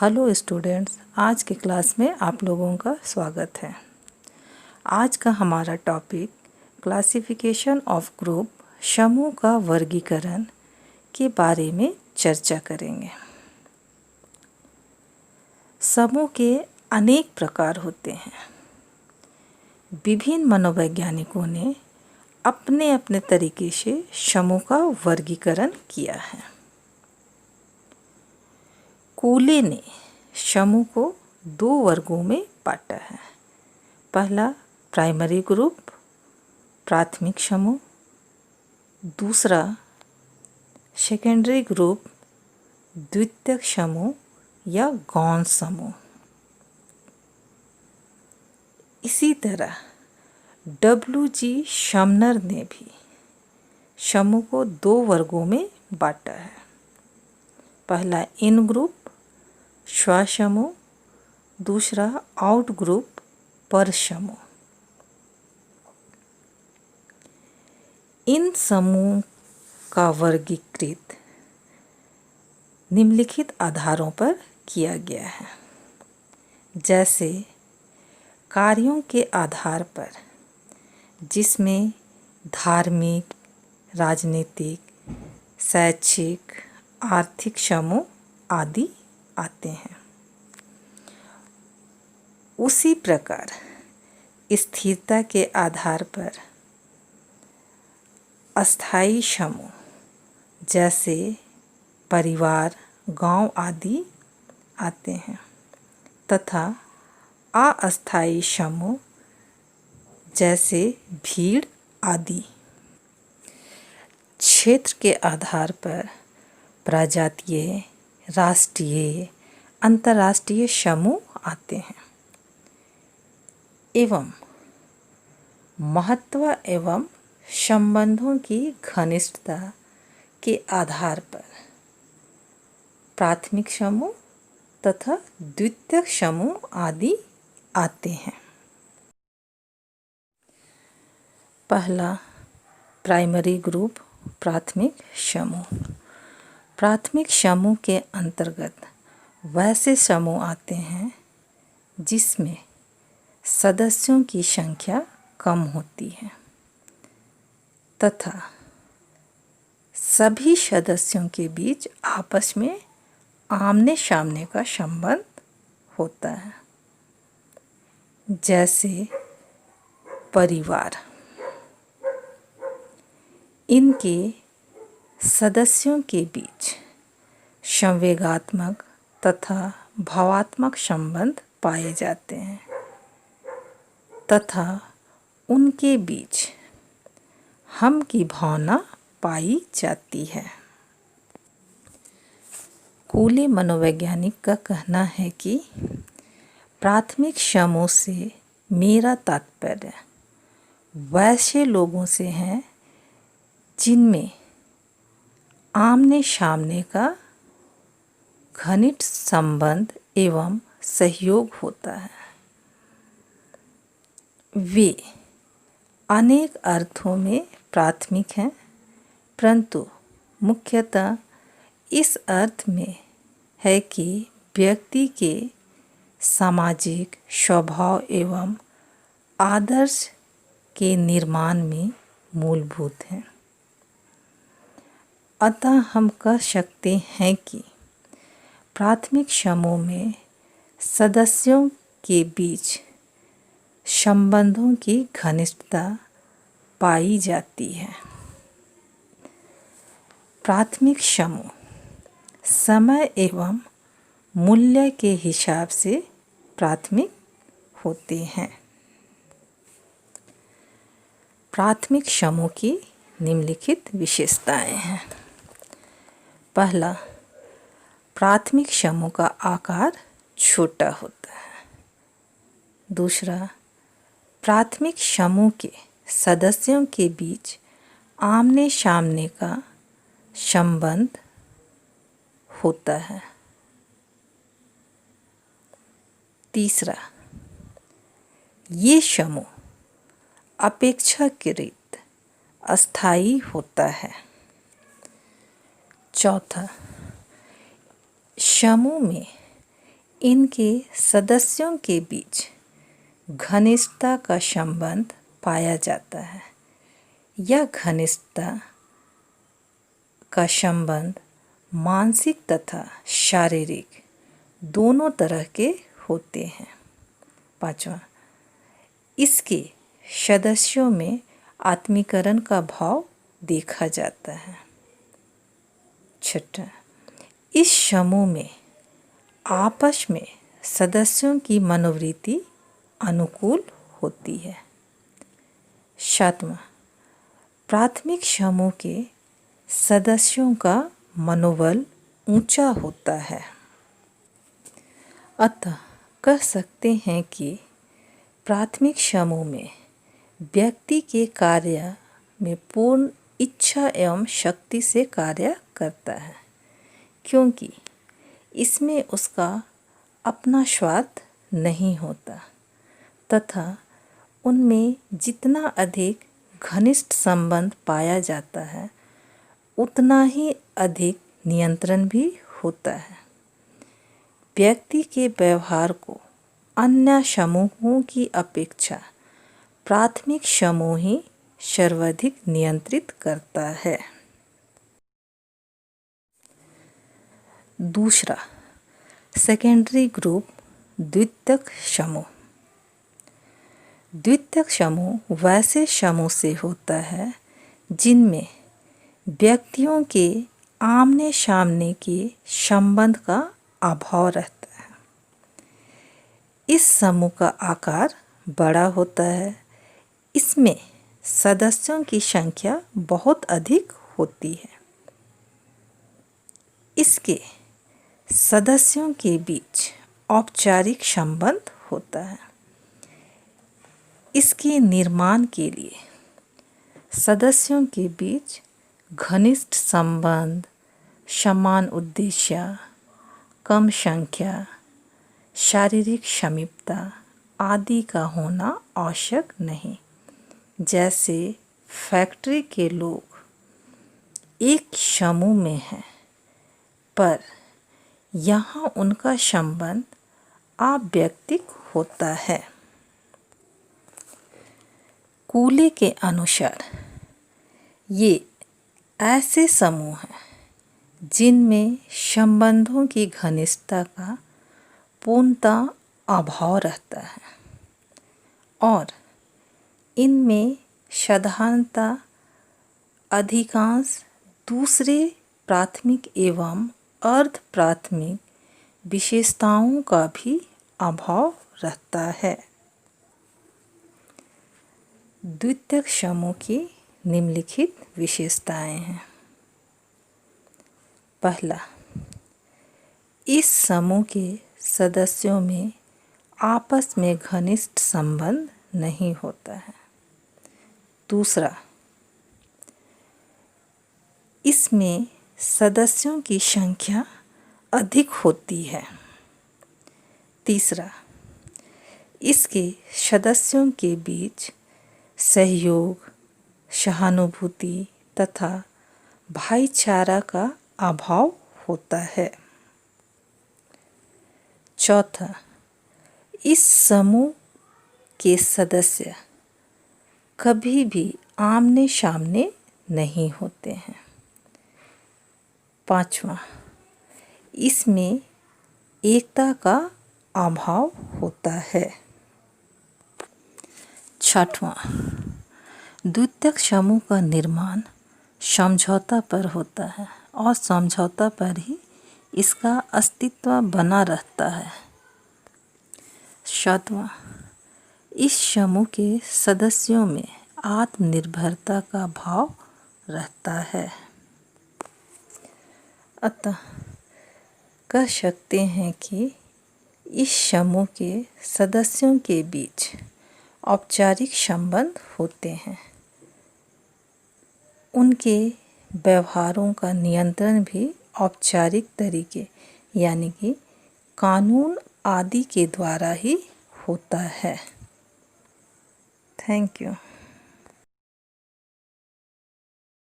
Hello students, आज के class में आप लोगों का स्वागत है। आज का हमारा टॉपिक क्लासिफिकेशन ऑफ ग्रुप, समूह का वर्गीकरण के बारे में चर्चा करेंगे। समूह के अनेक प्रकार होते हैं। विभिन्न मनोवैज्ञानिकों ने अपने अपने तरीके से समूह का वर्गीकरण किया है। कूले ने समूह को दो वर्गों में बांटा है। पहला प्राइमरी ग्रुप, प्राथमिक समूह। दूसरा सेकेंडरी ग्रुप, द्वितीयक समूह या गौण समूह। इसी तरह W.G. समनर ने भी समूह को दो वर्गों में बांटा है। पहला इन ग्रुप, स्व समूह। दूसरा आउट ग्रुप, पर समूह। इन समूह का वर्गीकृत निम्नलिखित आधारों पर किया गया है, जैसे कार्यों के आधार पर, जिसमें धार्मिक, राजनीतिक, शैक्षिक, आर्थिक समूह आदि आते हैं। उसी प्रकार स्थिरता के आधार पर अस्थायी समूह जैसे परिवार, गांव आदि आते हैं तथा अस्थायी समूह जैसे भीड़ आदि। क्षेत्र के आधार पर प्रजातीय, राष्ट्रीय, अंतर्राष्ट्रीय समूह आते हैं एवं महत्व एवं संबंधों की घनिष्ठता के आधार पर प्राथमिक समूह तथा द्वितीयक समूह आदि आते हैं। पहला प्राइमरी ग्रुप, प्राथमिक समूह। प्राथमिक समूह के अंतर्गत वैसे समूह आते हैं जिसमें सदस्यों की संख्या कम होती है तथा सभी सदस्यों के बीच आपस में आमने सामने का संबंध होता है, जैसे परिवार। इनके सदस्यों के बीच संवेगात्मक तथा भावात्मक संबंध पाए जाते हैं तथा उनके बीच हम की भावना पाई जाती है। कूले मनोवैज्ञानिक का कहना है कि प्राथमिक समूह से मेरा तात्पर्य वैसे लोगों से है जिनमें आमने सामने का घनिष्ठ संबंध एवं सहयोग होता है। वे अनेक अर्थों में प्राथमिक हैं, परंतु मुख्यतः इस अर्थ में है कि व्यक्ति के सामाजिक स्वभाव एवं आदर्श के निर्माण में मूलभूत हैं। अतः हम कह सकते हैं कि प्राथमिक समूह में सदस्यों के बीच संबंधों की घनिष्ठता पाई जाती है। प्राथमिक समूह समय एवं मूल्य के हिसाब से प्राथमिक होते हैं। प्राथमिक समूह की निम्नलिखित विशेषताएं हैं। पहला, प्राथमिक समूह का आकार छोटा होता है। दूसरा, प्राथमिक समूह के सदस्यों के बीच आमने सामने का संबंध होता है। तीसरा, ये समूह अपेक्षाकृत अस्थायी होता है। चौथा, समूह में इनके सदस्यों के बीच घनिष्ठता का संबंध पाया जाता है। यह घनिष्ठता का संबंध मानसिक तथा शारीरिक दोनों तरह के होते हैं। 5वां, इसके सदस्यों में आत्मीकरण का भाव देखा जाता है। 6, इस समूह में आपस में सदस्यों की मनोवृत्ति अनुकूल होती है। 7वां, प्राथमिक समूह के सदस्यों का मनोबल ऊंचा होता है। अतः कह सकते हैं कि प्राथमिक समूह में व्यक्ति के कार्य में पूर्ण इच्छा एवं शक्ति से कार्य करता है, क्योंकि इसमें उसका अपना स्वार्थ नहीं होता तथा उनमें जितना अधिक घनिष्ठ संबंध पाया जाता है उतना ही अधिक नियंत्रण भी होता है। व्यक्ति के व्यवहार को अन्य समूहों की अपेक्षा प्राथमिक समूह ही सर्वाधिक नियंत्रित करता है। दूसरा, सेकेंडरी ग्रुप द्वितीयक समूह। द्वितीयक समूह वैसे समूह से होता है जिनमें व्यक्तियों के आमने सामने के संबंध का अभाव रहता है। इस समूह का आकार बड़ा होता है। इसमें सदस्यों की संख्या बहुत अधिक होती है। इसके सदस्यों के बीच औपचारिक संबंध होता है। इसके निर्माण के लिए सदस्यों के बीच घनिष्ठ संबंध, समान उद्देश्य, कम संख्या, शारीरिक समीपता आदि का होना आवश्यक नहीं। जैसे फैक्ट्री के लोग एक समूह में हैं, पर यहाँ उनका संबंध अव्यक्तिक होता है। कूले के अनुसार ये ऐसे समूह हैं जिनमें संबंधों की घनिष्ठता का पूर्णतः अभाव रहता है और इनमें साधारणतः अधिकांश दूसरे प्राथमिक एवं अर्ध प्राथमिक विशेषताओं का भी अभाव रहता है। द्वितीयक समूह की निम्नलिखित विशेषताएं हैं। पहला, इस समूह के सदस्यों में आपस में घनिष्ठ संबंध नहीं होता है। दूसरा, इसमें सदस्यों की संख्या अधिक होती है। तीसरा, इसके सदस्यों के बीच सहयोग, सहानुभूति तथा भाईचारा का अभाव होता है। चौथा, इस समूह के सदस्य कभी भी आमने सामने नहीं होते हैं। पांचवा, इसमें एकता का अभाव होता है। छठवां, द्वितीयक समूह का निर्माण समझौता पर होता है और समझौता पर ही इसका अस्तित्व बना रहता है। सातवां, इस समूह के सदस्यों में आत्मनिर्भरता का भाव रहता है। अतः कह सकते हैं कि इस समूह के सदस्यों के बीच औपचारिक संबंध होते हैं। उनके व्यवहारों का नियंत्रण भी औपचारिक तरीके यानी कि कानून आदि के द्वारा ही होता है। Thank you.